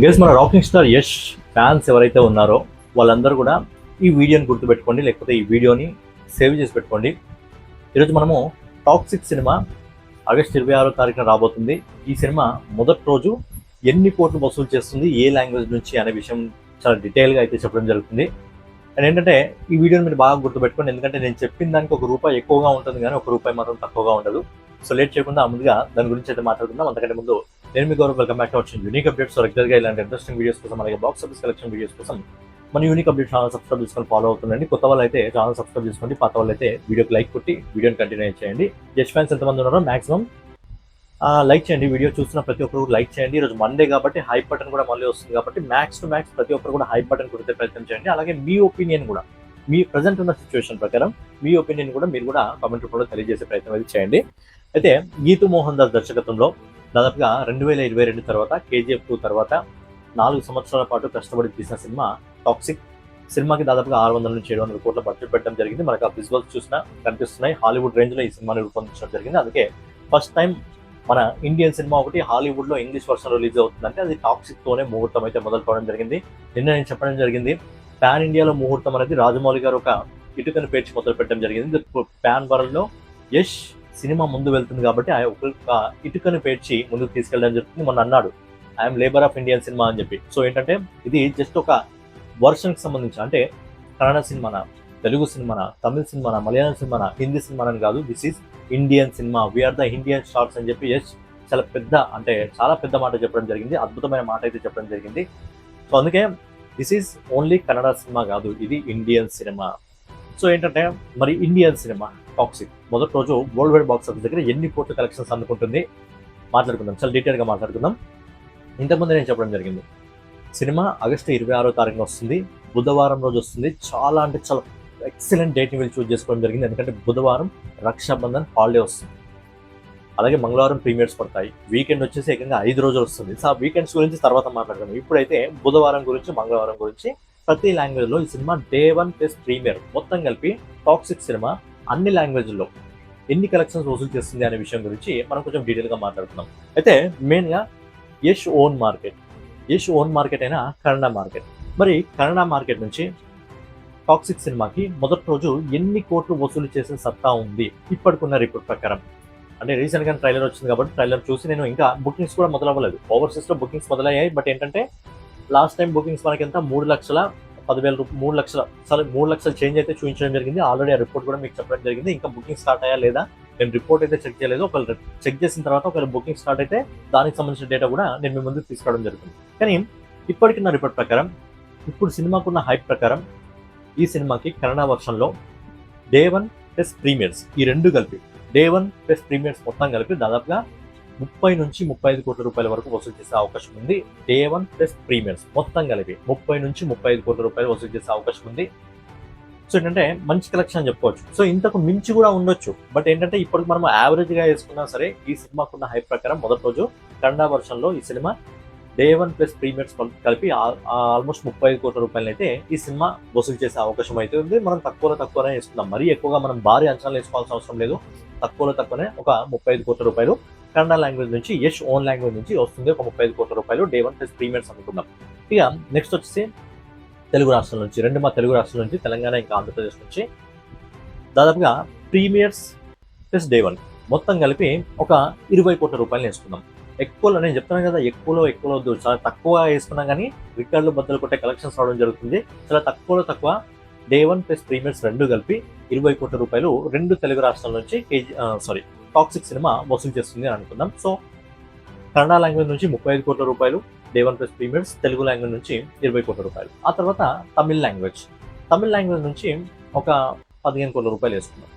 Guys, మన rocking star Yash fans ఎవరైతే ఉన్నారో వాళ్ళందరూ కూడా ఈ వీడియోని గుర్తుపెట్టుకోండి, లేకపోతే ఈ వీడియోని సేవ్ చేసి పెట్టుకోండి. ఈరోజు మనము టాక్సిక్ సినిమా ఆగస్టు 26వ తారీఖున రాబోతుంది. ఈ సినిమా మొదటి రోజు ఎన్ని కోట్లు వసూలు చేస్తుంది, ఏ లాంగ్వేజ్ నుంచి అనే విషయం చాలా డీటెయిల్గా అయితే చెప్పడం జరుగుతుంది. అండ్ ఏంటంటే ఈ వీడియోని మీరు బాగా గుర్తుపెట్టుకోండి, ఎందుకంటే నేను చెప్పిన దానికి ₹1 ఎక్కువగా ఉంటుంది కానీ ₹1 మాత్రం తక్కువగా ఉండదు. సో లేట్ చేయకుండా ముందుగా దాని గురించి అయితే మాట్లాడుకుందాం. అంతకంటే ముందు నేను మీ Gaurav, welcome back to our unique updates. రెగ్యులర్గా ఇలాంటి ఇంట్రెస్టింగ్ వీడియోస్ కోసం, అలాగే బాక్స్ ఆఫీస్ కలెక్షన్ వీడియోస్ కోసం మన యూనిక్ అప్డేట్ ఛానల్ సబ్స్క్రైబ్ చేసుకొని ఫాలో అవుతుండండి. కొత్త వాళ్ళు అయితే ఛానల్ సబ్స్క్రైబ్ చేసుకోండి, పాత వాళ్ళు అయితే వీడియోకి లైక్ కొట్టి వీడియోని కంటిన్యూ చేయండి. యష్ ఫ్యాన్స్ ఎంతమంది ఉన్నారో మాక్సిమం లైక్ చేయండి. వీడియో చూస్తున్న ప్రతి ఒక్కరు లైక్ చేయండి. ఈరోజు మండే కాబట్టి హైప్ బటన్ కూడా మళ్ళీ వస్తుంది కాబట్టి మ్యాక్స్ టు మ్యాక్స్ ప్రతి ఒక్కరు కూడా హైప్ బటన్ కొడితే ప్రయత్నం చేయండి. అలాగే మీ ఒపీనియన్ కూడా, మీ ప్రజెంట్ ఉన్న సిచ్యువేషన్ ప్రకారం మీ ఒపీనియన్ కూడా మీరు కూడా కామెంట్ రూపంలో తెలియజేసే ప్రయత్నం అయితే చేయండి. అయితే గీతు మోహన్ దాస్ దర్శకత్వంలో దాదాపుగా 2022 తర్వాత KGF 2 తర్వాత 4 సంవత్సరాల పాటు కష్టపడి తీసిన సినిమా టాక్సిక్. సినిమాకి దాదాపుగా 600 నుంచి 700 కోట్ల బడ్జెట్ పెట్టడం జరిగింది. మనకు ఆ విజువల్స్ చూసినా కనిపిస్తున్నాయి. హాలీవుడ్ రేంజ్లో ఈ సినిమాని రూపొందించడం జరిగింది. అందుకే ఫస్ట్ టైం మన ఇండియన్ సినిమా ఒకటి హాలీవుడ్లో ఇంగ్లీష్ వర్షన్ రిలీజ్ అవుతుందంటే అది టాక్సిక్తోనే ముహూర్తం అయితే మొదలుకోవడం జరిగింది. నిన్న నేను చెప్పడం జరిగింది, పాన్ ఇండియాలో ముహూర్తం అనేది రాజమౌళి గారు ఒక ఇటుకను పేర్చి మొదలు పెట్టడం జరిగింది. పాన్ వరల్డ్లో యష్ సినిమా ముందు వెళ్తుంది కాబట్టి ఆ ఒక ఇటుకను పేర్చి ముందుకు తీసుకెళ్ళడం జరుగుతుంది. మొన్న అన్నాడు I'm labour of Indian cinema అని చెప్పి. సో ఏంటంటే ఇది జస్ట్ ఒక వర్షన్కి సంబంధించి, అంటే కన్నడ సినిమానా, తెలుగు సినిమానా, తమిళ సినిమానా, మలయాళం సినిమానా, హిందీ సినిమానా కాదు, this is Indian cinema, we are the Indian stars అని చెప్పి యష్ చాలా పెద్ద, అంటే చాలా పెద్ద మాట చెప్పడం జరిగింది. అద్భుతమైన మాట అయితే చెప్పడం జరిగింది. సో అందుకే this is only Kannada cinema కాదు, ఇది ఇండియన్ సినిమా. సో ఏంటంటే మరి ఇండియన్ సినిమా టాక్సిక్ మొదటి రోజు వరల్డ్ వైడ్ బాక్స్ ఆఫీస్ దగ్గర ఎన్ని కోట్ల కలెక్షన్స్ అందుకుంటుంది మాట్లాడుకుందాం, చాలా డీటెయిల్గా మాట్లాడుకుందాం. ఇంతకుముందు నేను చెప్పడం జరిగింది, సినిమా ఆగస్టు 26వ తారీఖున వస్తుంది, బుధవారం రోజు వస్తుంది. చాలా అంటే చాలా ఎక్సలెంట్ డేట్ని వీళ్ళు చూస్ చేసుకోవడం జరిగింది, ఎందుకంటే బుధవారం రక్షాబంధన్ హాలిడే వస్తుంది, అలాగే మంగళవారం ప్రీమియర్స్ పడతాయి, వీకెండ్ వచ్చేసి ఏకంగా 5 రోజులు వస్తుంది. సో ఆ వీకెండ్స్ గురించి తర్వాత మాట్లాడదాం. ఇప్పుడైతే బుధవారం గురించి, మంగళవారం గురించి ప్రతి లాంగ్వేజ్లో ఈ సినిమా Day 1 ప్లస్ ప్రీమియర్ మొత్తం కలిపి టాక్సిక్ సినిమా అన్ని లాంగ్వేజ్లో ఎన్ని కలెక్షన్స్ వసూలు చేస్తుంది అనే విషయం గురించి మనం కొంచెం డీటెయిల్గా మాట్లాడుతున్నాం. అయితే మెయిన్గా యష్ ఓన్ మార్కెట్ అయినా కన్నడ మార్కెట్. మరి కన్నడ మార్కెట్ నుంచి టాక్సిక్ సినిమాకి మొదటి రోజు ఎన్ని కోట్లు వసూలు చేసిన సత్తా ఉంది ఇప్పటికున్న రిపోర్ట్ ప్రకారం. అంటే రీసెంట్గా ట్రైలర్ వచ్చింది కాబట్టి ట్రైలర్ చూసి నేను ఇంకా బుకింగ్స్ కూడా మొదలవ్వలేదు. ఓవర్సీస్లో బుకింగ్స్ మొదలయ్యాయి. బట్ ఏంటంటే లాస్ట్ టైం బుకింగ్స్ మనకి ఎంత 3 లక్షల చేంజ్ అయితే చూపించడం జరిగింది. ఆల్రెడీ ఆ రిపోర్ట్ కూడా మీకు చెప్పడం జరిగింది. ఇంకా బుకింగ్ స్టార్ట్ అయ్యా లేదా నేను రిపోర్ట్ అయితే చెక్ చేయలేదు. ఒకవేళ చెక్ చేసిన తర్వాత ఒకవేళ బుకింగ్ స్టార్ట్ అయితే దానికి సంబంధించిన డేటా కూడా నేను మీ ముందుకు తీసుకురావడం జరుగుతుంది. కానీ ఇప్పటికిన్న రిపోర్ట్ ప్రకారం, ఇప్పుడు సినిమాకున్న హైప్ ప్రకారం ఈ సినిమాకి కన్నడ వర్షన్లో Day 1 ప్లస్ ప్రీమియర్స్ ఈ రెండు కలిపి, Day 1 ప్లస్ ప్రీమియర్స్ మొత్తం కలిపి దాదాపుగా 30 నుంచి 35 కోట్ల రూపాయల వరకు వసూలు చేసే అవకాశం ఉంది. Day 1 ప్లస్ ప్రీమియర్స్ మొత్తం కలిపి 30 నుంచి 35 కోట్ల రూపాయలు వసూలు చేసే అవకాశం ఉంది. సో ఏంటంటే మంచి కలెక్షన్ అని చెప్పుకోవచ్చు. సో ఇంతకు మించి కూడా ఉండొచ్చు. బట్ ఏంటంటే ఇప్పటికి మనం యావరేజ్గా వేసుకున్నా సరే ఈ సినిమాకున్న హైప్ ప్రకారం మొదటి రోజు కన్నడ వర్షన్లో ఈ సినిమా Day 1 ప్లస్ ప్రీమియర్స్ కలిపి ఆల్మోస్ట్ 35 కోట్ల రూపాయలు అయితే ఈ సినిమా వసూలు చేసే అవకాశం అయితే ఉంది. మనం తక్కువనే వేసుకుందాం. మరీ ఎక్కువగా మనం భారీ అంచనాలు వేసుకోవాల్సిన అవసరం లేదు. తక్కువనే ఒక 35 కోట్ల రూపాయలు కన్నడ లాంగ్వేజ్ నుంచి, యష్ ఓన్ లాంగ్వేజ్ నుంచి వస్తుంది. ఒక 35 కోట్ల రూపాయలు Day 1 ప్లస్ ప్రీమియర్స్ అనుకుందాం. ఇక నెక్స్ట్ వచ్చేసి తెలుగు రాష్ట్రాల నుంచి, మా తెలుగు రాష్ట్రాల నుంచి, తెలంగాణ ఇంకా ఆంధ్రప్రదేశ్ నుంచి దాదాపుగా ప్రీమియర్స్ ప్లస్ Day 1 మొత్తం కలిపి ఒక 20 కోట్ల రూపాయలు వేసుకుందాం. ఎక్కువలో నేను చెప్తున్నాను కదా, ఎక్కువలో వద్దు, చాలా తక్కువ వేసుకున్నా కానీ రికార్డులు బద్దలు కొట్టే కలెక్షన్స్ రావడం జరుగుతుంది. చాలా తక్కువ Day 1 ప్లస్ ప్రీమియర్స్ రెండు కలిపి 20 కోట్ల రూపాయలు రెండు తెలుగు రాష్ట్రాల నుంచి టాక్సిక్ సినిమా వసూలు చేస్తుంది అని అనుకుందాం. సో కన్నడ లాంగ్వేజ్ నుంచి 35 కోట్ల రూపాయలు Day 1 plus premieres, Telugu language నుంచి 20 కోట్ల రూపాయలు. ఆ తర్వాత తమిళ లాంగ్వేజ్ నుంచి ఒక 15 కోట్ల రూపాయలు వేసుకుందాం.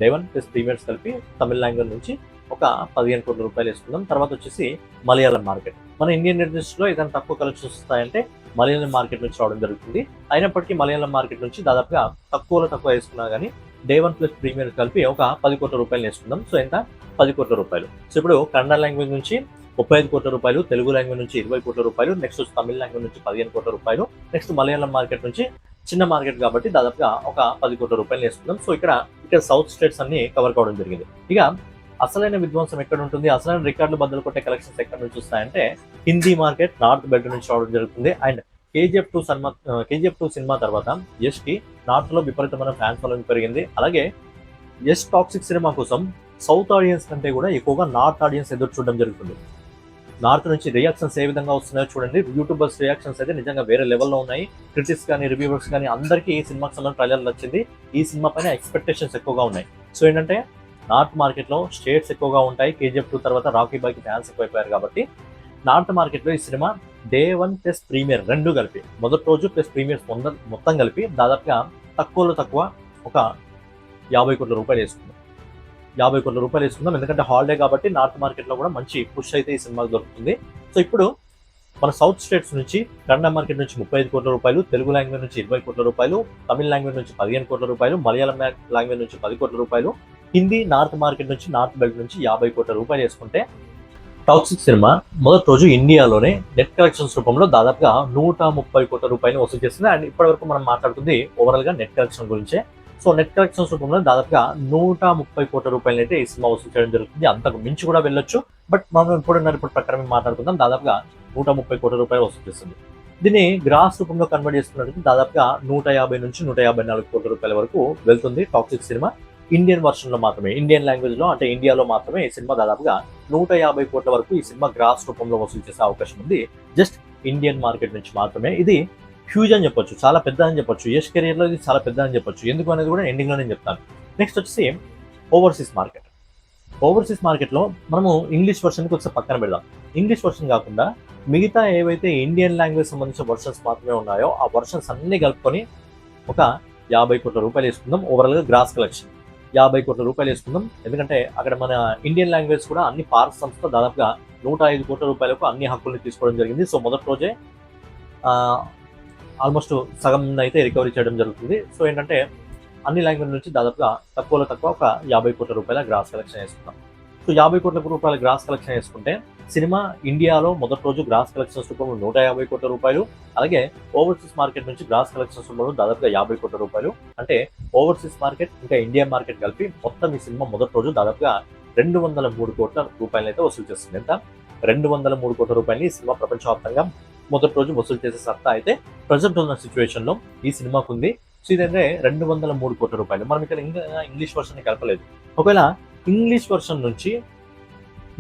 Day 1 ప్లస్ ప్రీమియర్స్ కలిపి తమిళ లాంగ్వేజ్ నుంచి ఒక 15 కోట్ల రూపాయలు వేసుకుందాం. తర్వాత వచ్చేసి మలయాళం మార్కెట్. మన ఇండియన్ ఇండస్ట్రీలో ఏదైనా తక్కువ కలెక్షన్స్ వస్తాయంటే మలయాళం మార్కెట్ నుంచి రావడం జరుగుతుంది. అయినప్పటికీ మలయాళం మార్కెట్ నుంచి దాదాపుగా తక్కువ వేసుకున్నా కానీ Day 1 ప్లస్ ప్రీమియర్ కలిపి ఒక 10 కోట్ల రూపాయలు వేసుకుందాం. సో ఎంత 10 కోట్ల రూపాయలు. సో ఇప్పుడు కన్నడ లాంగ్వేజ్ నుంచి 35 కోట్ల రూపాయలు, తెలుగు లాంగ్వేజ్ నుంచి 20 కోట్ల రూపాయలు, నెక్స్ట్ తమిళ లాంగ్వేజ్ నుంచి 15 కోట్ల రూపాయలు, నెక్స్ట్ మలయాళం మార్కెట్ నుంచి చిన్న మార్కెట్ కాబట్టి దాదాపుగా ఒక 10 కోట్ల రూపాయలు వేసుకుందాం. సో ఇక్కడ సౌత్ స్టేట్స్ అన్ని కవర్ కావడం జరిగింది. ఇక అసలైన విధ్వంసం ఎక్కడ ఉంటుంది, అసలైన రికార్డులు బద్దలు కొట్టే కలెక్షన్స్ ఎక్కడ నుంచి వస్తాయంటే హిందీ మార్కెట్ నార్త్ బెల్ట్ నుంచి రావడం జరుగుతుంది. అండ్ కేజీఎఫ్ 2 సినిమా తర్వాత యష్ కి నార్త్ లో విపరీతమైన ఫ్యాన్స్ ఫాలోయింగ్ పెరిగింది. అలాగే యష్ టాక్సిక్ సినిమా కోసం సౌత్ ఆడియన్స్ కంటే కూడా ఎక్కువగా నార్త్ ఆడియన్స్ ఎదురు చూడడం జరుగుతుంది. నార్త్ నుంచి రియాక్షన్స్ ఏ విధంగా వస్తున్నాయో చూడండి. యూట్యూబర్స్ రియాక్షన్స్ అయితే నిజంగా వేరే లెవెల్లో ఉన్నాయి. క్రిటిక్స్ కానీ రివ్యూవర్స్ కానీ అందరికీ ఈ సినిమాకి సంబంధించిన ట్రైలర్ నచ్చింది. ఈ సినిమా పైన ఎక్స్పెక్టేషన్స్ ఎక్కువగా ఉన్నాయి. సో ఏంటంటే నార్త్ మార్కెట్లో స్టేట్స్ ఎక్కువగా ఉంటాయి. కేజీఎఫ్ 2 తర్వాత రాకీ బాయ్కి ఫ్యాన్స్ ఎక్కువైపోయారు కాబట్టి నార్త్ మార్కెట్లో ఈ సినిమా డే 1 ప్లస్ ప్రీమియర్ రెండు కలిపి, మొదటి రోజు ప్లస్ ప్రీమియర్స్ మొత్తం కలిపి దాదాపుగా తక్కువలో తక్కువ ఒక 50 కోట్ల రూపాయలు వేసుకుందాం. 50 కోట్ల రూపాయలు వేసుకుందాం. ఎందుకంటే హాలిడే కాబట్టి నార్త్ మార్కెట్లో కూడా మంచి పుష్ అయితే ఈ సినిమాకి దొరుకుతుంది. సో ఇప్పుడు మన సౌత్ స్టేట్స్ నుంచి కన్నడ మార్కెట్ నుంచి 35 కోట్ల రూపాయలు, తెలుగు లాంగ్వేజ్ నుంచి 20 కోట్ల రూపాయలు, తమిళ లాంగ్వేజ్ నుంచి 15 కోట్ల రూపాయలు, మలయాళం లాంగ్వేజ్ నుంచి 10 కోట్ల రూపాయలు, హిందీ నార్త్ మార్కెట్ నుంచి నార్త్ బెల్ట్ నుంచి 50 కోట్ల రూపాయలు వేసుకుంటే టాక్సిక్ సినిమా మొదటి రోజు ఇండియాలోనే నెట్ కలెక్షన్స్ రూపంలో దాదాపుగా 130 కోట్ల రూపాయలు వసూలు చేస్తుంది. అండ్ ఇప్పటివరకు మనం మాట్లాడుతుంది ఓవరాల్ గా నెట్ కలెక్షన్ గురించే. సో నెట్ కలెక్షన్స్ రూపంలో దాదాపుగా 130 కోట్ల రూపాయలు అయితే ఈ సినిమా వసూలు చేయడం జరుగుతుంది. అంతకు మించి కూడా వెళ్ళొచ్చు, బట్ మనం ఇప్పుడున్న రిపోర్ట్ ప్రకారం మాట్లాడుకుందాం. దాదాపుగా 130 కోట్ల రూపాయలు వసూలు చేస్తుంది. దీన్ని గ్రాస్ రూపంలో కన్వర్ట్ చేసుకున్నట్టు దాదాపుగా 150 నుంచి 154 కోట్ల రూపాయల వరకు వెళ్తుంది టాక్సిక్ సినిమా. ఇండియన్ వర్షన్ లో మాత్రమే, ఇండియన్ లాంగ్వేజ్ లో అంటే ఇండియాలో మాత్రమే ఈ సినిమా దాదాపుగా 150 కోట్ల వరకు ఈ సినిమా గ్రాస్ రూపంలో వసూలు చేసే అవకాశం ఉంది. జస్ట్ ఇండియన్ మార్కెట్ నుంచి మాత్రమే. ఇది హ్యూజ్ అని చెప్పొచ్చు, చాలా పెద్ద అని చెప్పొచ్చు. యష్ కెరియర్ లో ఇది చాలా పెద్ద అని చెప్పొచ్చు. ఎందుకు అనేది కూడా ఎండింగ్ లో నేను చెప్తాను. నెక్స్ట్ వచ్చేసి ఓవర్సీస్ మార్కెట్. ఓవర్సీస్ మార్కెట్ లో మనము ఇంగ్లీష్ వర్షన్ కి ఒకసారి పక్కన పెడదాం. ఇంగ్లీష్ వర్షన్ కాకుండా మిగతా ఏవైతే ఇండియన్ లాంగ్వేజ్ సంబంధించిన వర్షన్స్ మాత్రమే ఉన్నాయో ఆ వర్షన్స్ అన్ని కలుపుకొని ఒక 50 కోట్ల రూపాయలు వేసుకుందాం. ఓవరాల్ గా గ్రాస్ కలెక్షన్ 50 కోట్ల రూపాయలు వేసుకుందాం. ఎందుకంటే అక్కడ మన ఇండియన్ లాంగ్వేజ్ కూడా అన్ని పార్క్ సంస్థ దాదాపుగా 105 కోట్ల రూపాయలకు అన్ని హక్కుల్ని తీసుకోవడం జరిగింది. సో మొదటి రోజే ఆల్మోస్ట్ సగం అయితే రికవరీ చేయడం జరుగుతుంది. సో ఏంటంటే అన్ని లాంగ్వేజ్ నుంచి దాదాపుగా తక్కువలో తక్కువ ఒక 50 కోట్ల రూపాయల గ్రాస్ కలెక్షన్ వేసుకుంటాం. సో 50 కోట్ల రూపాయల గ్రాస్ కలెక్షన్ వేసుకుంటే సినిమా ఇండియాలో మొదటి రోజు గ్రాస్ కలెక్షన్స్ రూపంలో 150 కోట్ల రూపాయలు, అలాగే ఓవర్సీస్ మార్కెట్ నుంచి గ్రాస్ కలెక్షన్స్ రూపంలో దాదాపుగా 50 కోట్ల రూపాయలు. అంటే ఓవర్సీస్ మార్కెట్ ఇంకా ఇండియా మార్కెట్ కలిపి మొత్తం ఈ సినిమా మొదటి రోజు దాదాపుగా 203 కోట్ల రూపాయలు అయితే వసూలు చేస్తుంది. ఎంత 203 కోట్ల రూపాయలని ఈ సినిమా ప్రపంచవ్యాప్తంగా మొదటి రోజు వసూలు చేసే సత్తా అయితే ప్రజెంట్ ఉన్న సిచ్యువేషన్ లో ఈ సినిమాకు ఉంది. సో ఇదంటే 203 కోట్ల రూపాయలు. మనం ఇక్కడ ఇంకా ఇంగ్లీష్ వర్షన్ కలపలేదు. ఒకవేళ ఇంగ్లీష్ వర్షన్ నుంచి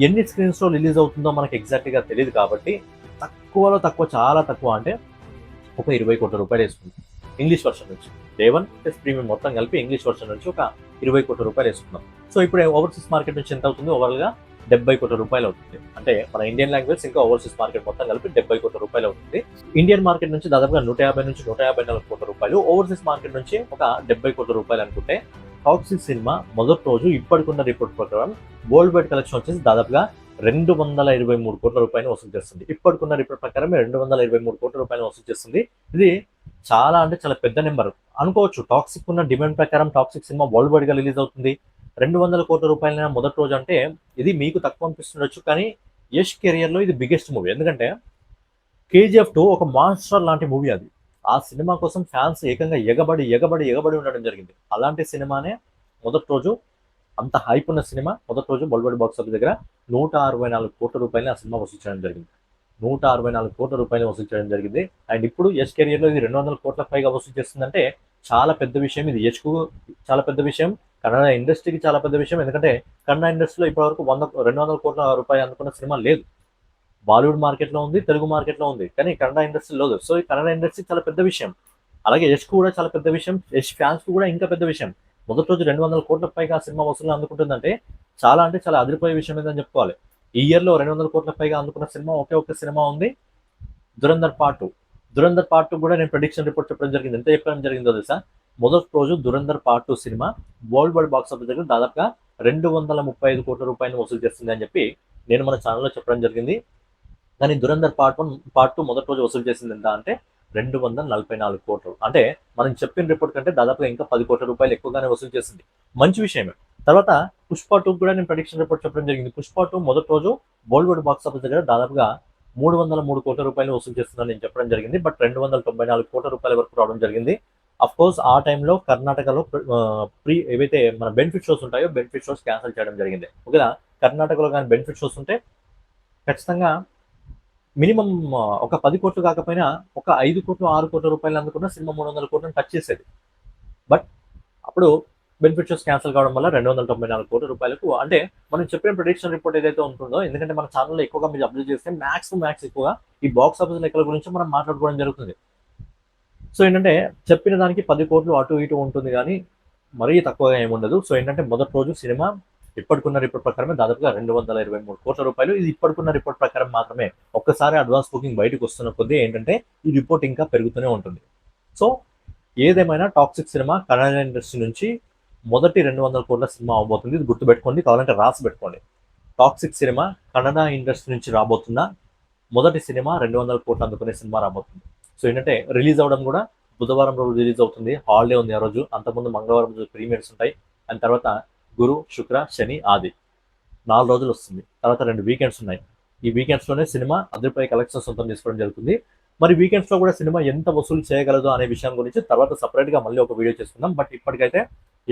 ఎన్ని స్క్రీన్స్ లో రిలీజ్ అవుతుందో మనకి ఎగ్జాక్ట్ గా తెలియదు కాబట్టి తక్కువలో తక్కువ, చాలా తక్కువ అంటే ఒక 20 కోట్ల రూపాయలు వేసుకుంది ఇంగ్లీష్ వర్షన్ నుంచి. డే 1 ప్లస్ ప్రీమియం మొత్తం కలిపి ఇంగ్లీష్ వర్షన్ నుంచి ఒక 20 కోట్ల రూపాయలు వేసుకుందాం. సో ఇప్పుడు ఓవర్సీస్ మార్కెట్ నుంచి ఎంత అవుతుంది? ఓవరాల్ గా 70 కోట్ల రూపాయలు అవుతుంది. అంటే మన ఇండియన్ లాంగ్వేజ్ ఇంకా ఓవర్సీస్ మార్కెట్ మొత్తం కలిపి 70 కోట్ల రూపాయలు అవుతుంది. ఇండియన్ మార్కెట్ నుంచి దాదాపుగా 150 నుంచి 154 కోట్ల రూపాయలు, ఓవర్సీస్ మార్కెట్ నుంచి ఒక 70 కోట్ల రూపాయలు అనుకుంటే టాక్సిక్ సినిమా మొదటి రోజు ఇప్పటికున్న రిపోర్ట్ ప్రకారం వరల్డ్ వైడ్ కలెక్షన్ వచ్చేసి దాదాపుగా 223 కోట్ల రూపాయలు వసూలు చేస్తుంది. ఇప్పటికున్న రిపోర్ట్ ప్రకారం 223 కోట్ల రూపాయలు వసూలు చేస్తుంది. ఇది చాలా అంటే చాలా పెద్ద నెంబర్ అనుకోవచ్చు. టాక్సిక్ ఉన్న డిమాండ్ ప్రకారం టాక్సిక్ సినిమా వరల్డ్ వైడ్ గా రిలీజ్ అవుతుంది. 200 కోట్ల రూపాయలైన మొదటి రోజు అంటే ఇది మీకు తక్కువ అనిపిస్తుండొచ్చు, కానీ యష్ కెరియర్ లో ఇది బిగ్గెస్ట్ మూవీ. ఎందుకంటే కేజీఎఫ్ 2 ఒక మాన్స్టర్ లాంటి మూవీ. అది ఆ సినిమా కోసం ఫ్యాన్స్ ఏకంగా ఎగబడి ఎగబడి ఎగబడి ఉండడం జరిగింది. అలాంటి సినిమానే మొదటి రోజు, అంత హైప్ ఉన్న సినిమా మొదటి రోజు వరల్డ్ వైడ్ బాక్స్ ఆఫీస్ దగ్గర 164 కోట్ల రూపాయలు ఆ సినిమా వసూలు చేయడం జరిగింది. 164 కోట్ల రూపాయలు వసూలు చేయడం జరిగింది. అండ్ ఇప్పుడు యష్ కెరియర్ లో ఇది 200 కోట్ల పైగా వసూలు చేస్తుందంటే చాలా పెద్ద విషయం. ఇది యష్ కు చాలా పెద్ద విషయం, కన్నడ ఇండస్ట్రీకి చాలా పెద్ద విషయం. ఎందుకంటే కన్నడ ఇండస్ట్రీలో ఇప్పటివరకు 200 కోట్ల రూపాయలు అందుకున్న సినిమా లేదు. బాలీవుడ్ మార్కెట్ లో ఉంది, తెలుగు మార్కెట్ లో ఉంది, కానీ కన్నడ ఇండస్ట్రీ లేదు. సో ఈ కన్నడ ఇండస్ట్రీ చాలా పెద్ద విషయం. అలాగే యష్ కు కూడా చాలా పెద్ద విషయం, యష్ ఫ్యాన్స్ కు కూడా ఇంకా పెద్ద విషయం. మొదటి రోజు 200 కోట్ల పైగా సినిమా వసూలు అందుకుంటుందంటే చాలా అంటే చాలా అదిరిపోయే విషయం ఏదని చెప్పుకోవాలి. ఈ ఇయర్ లో 200 కోట్ల పైగా అందుకున్న సినిమా ఒకే ఒక సినిమా ఉంది, దురంధర్ పార్ట్ 2. దురంధర్ పార్ట్ 2 కూడా నేను ప్రెడిక్షన్ రిపోర్ట్ చెప్పడం జరిగింది. ఎంత చెప్పడం జరిగిందో తెలుసా? మొదటి రోజు Dhurandhar part 2 cinema world wide box office దగ్గర దాదాపుగా 235 కోట్ల రూపాయలు వసూలు చేస్తుంది అని చెప్పి నేను మన ఛానల్లో చెప్పడం జరిగింది. కానీ దురంధర్ పార్ట్ 2 మొదటి రోజు వసూలు చేసింది ఎంత అంటే 244 కోట్లు. అంటే మనం చెప్పిన రిపోర్ట్ కంటే దాదాపుగా ఇంకా 10 కోట్ల రూపాయలు ఎక్కువగానే వసూలు చేసింది. మంచి విషయమే. తర్వాత పుష్ప 2 కూడా నేను ప్రెడిక్షన్ రిపోర్ట్ చెప్పడం జరిగింది. పుష్ప 2 మొదటి రోజు వరల్డ్ వైడ్ బాక్స్ ఆఫీస్ దగ్గర దాదాపుగా 303 కోట్ల రూపాయలు వసూలు చేస్తుందని నేను చెప్పడం జరిగింది. బట్ 294 కోట్ల రూపాయల వరకు రావడం జరిగింది. అఫ్ కోర్స్ ఆ టైంలో కర్ణాటకలో ఏవైతే మన బెనిఫిట్ షోస్ ఉంటాయో బెనిఫిట్ షోస్ క్యాన్సిల్ చేయడం జరిగింది. ఓకేనా, కర్ణాటకలో కానీ బెనిఫిట్ షోస్ ఉంటే ఖచ్చితంగా మినిమం ఒక 10 కోట్లు కాకపోయినా ఒక 5 కోట్లు 6 కోట్ల రూపాయలు అందుకున్న సినిమా 300 కోట్లను టచ్ చేసేది. బట్ అప్పుడు బెనిఫిట్ షోస్ క్యాన్సిల్ కావడం వల్ల 294 కోట్ల రూపాయలకు, అంటే మనం చెప్పిన ప్రిడిక్షన్ రిపోర్ట్ ఏదైతే ఉంటుందో, ఎందుకంటే మన ఛానల్లో ఎక్కువగా మీరు అబ్జర్వ్ చేస్తే మ్యాక్స్ ఎక్కువగా ఈ బాక్స్ ఆఫీస్ లెక్కల గురించి మనం మాట్లాడుకోవడం జరుగుతుంది. సో ఏంటంటే చెప్పిన దానికి 10 కోట్లు అటు ఇటు ఉంటుంది కానీ మరీ తక్కువగా ఏముండదు. సో ఏంటంటే మొదటి రోజు సినిమా ఇప్పటికున్న రిపోర్ట్ ప్రకారమే దాదాపుగా 223 కోట్ల రూపాయలు. ఇది ఇప్పటికున్న రిపోర్ట్ ప్రకారం మాత్రమే. ఒక్కసారి అడ్వాన్స్ బుకింగ్ బయటకు వస్తున్న కొద్దీ ఏంటంటే ఈ రిపోర్ట్ ఇంకా పెరుగుతూనే ఉంటుంది. సో ఏదేమైనా టాక్సిక్ సినిమా కన్నడ ఇండస్ట్రీ నుంచి మొదటి 200 కోట్ల సినిమా అవబోతుంది. ఇది గుర్తుపెట్టుకోండి, కావాలంటే రాసి పెట్టుకోండి. టాక్సిక్ సినిమా కన్నడ ఇండస్ట్రీ నుంచి రాబోతున్న మొదటి సినిమా 200 కోట్లు అందుకునే సినిమా రాబోతుంది. సో ఏంటంటే రిలీజ్ అవ్వడం కూడా బుధవారం రోజు రిలీజ్ అవుతుంది. హాలిడే ఉంది ఆ రోజు. అంతకుముందు మంగళవారం రోజు ప్రీమియర్స్ ఉంటాయి. అండ్ తర్వాత గురు, శుక్ర, శని, ఆది 4 రోజులు వస్తుంది. తర్వాత 2 వీకెండ్స్ ఉన్నాయి. ఈ వీకెండ్స్లోనే సినిమా అదిరిపోయే కలెక్షన్స్ సొంతం తీసుకోవడం జరుగుతుంది. మరి వీకెండ్స్లో కూడా సినిమా ఎంత వసూలు చేయగలదు అనే విషయం గురించి తర్వాత సపరేట్గా మళ్ళీ ఒక వీడియో చేసుకుందాం. బట్ ఇప్పటికైతే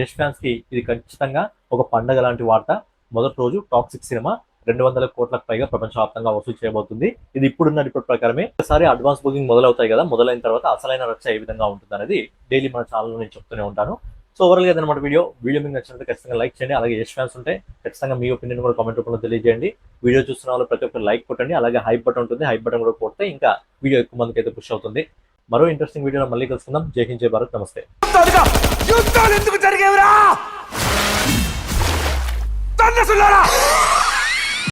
యష్ ఫ్యాన్స్కి ఇది ఖచ్చితంగా ఒక పండగ లాంటి వార్త. మొదటి రోజు టాక్సిక్ సినిమా 200 కోట్లకు పైగా ప్రపంచవ్యాప్తంగా వసూలు చేయబోతుంది. ఇది ఇప్పుడున్న రిపోర్ట్ ప్రకారమే. ఒకసారి అడ్వాన్స్ బుకింగ్ మొదలవుతాయి కదా, మొదలైన తర్వాత అసలైన రచ్చ ఏ విధంగా ఉంటుంది అనేది డైలీ మన ఛానల్లో నేను చెప్తూనే ఉంటాను. సో ఓవరాల్గా అదనమాట వీడియో మీకు నచ్చినట్టు ఖచ్చితంగా లైక్ చేయండి. అలాగే యష్ ఫ్యాన్స్ ఉంటే ఖచ్చితంగా మీ ఒపీనియన్ కూడా కామెంట్ రూపంలో తెలియజేయండి. వీడియో చూస్తున్న వాళ్ళు ప్రతి ఒక్కరు లైక్ కొట్టండి. అలాగే హైప్ బటన్ ఉంటుంది, హైప్ బటన్ కూడా కొడితే ఇంకా వీడియో ఎక్కువ మందికి అయితే పుష్ అవుతుంది. మరో ఇంట్రెస్టింగ్ వీడియోలో మళ్ళీ కలుసుకుందాం. జై హింద్, జై భారత్, నమస్తే. యుద్ధాలు ఎందుకు జరిగేవిరా?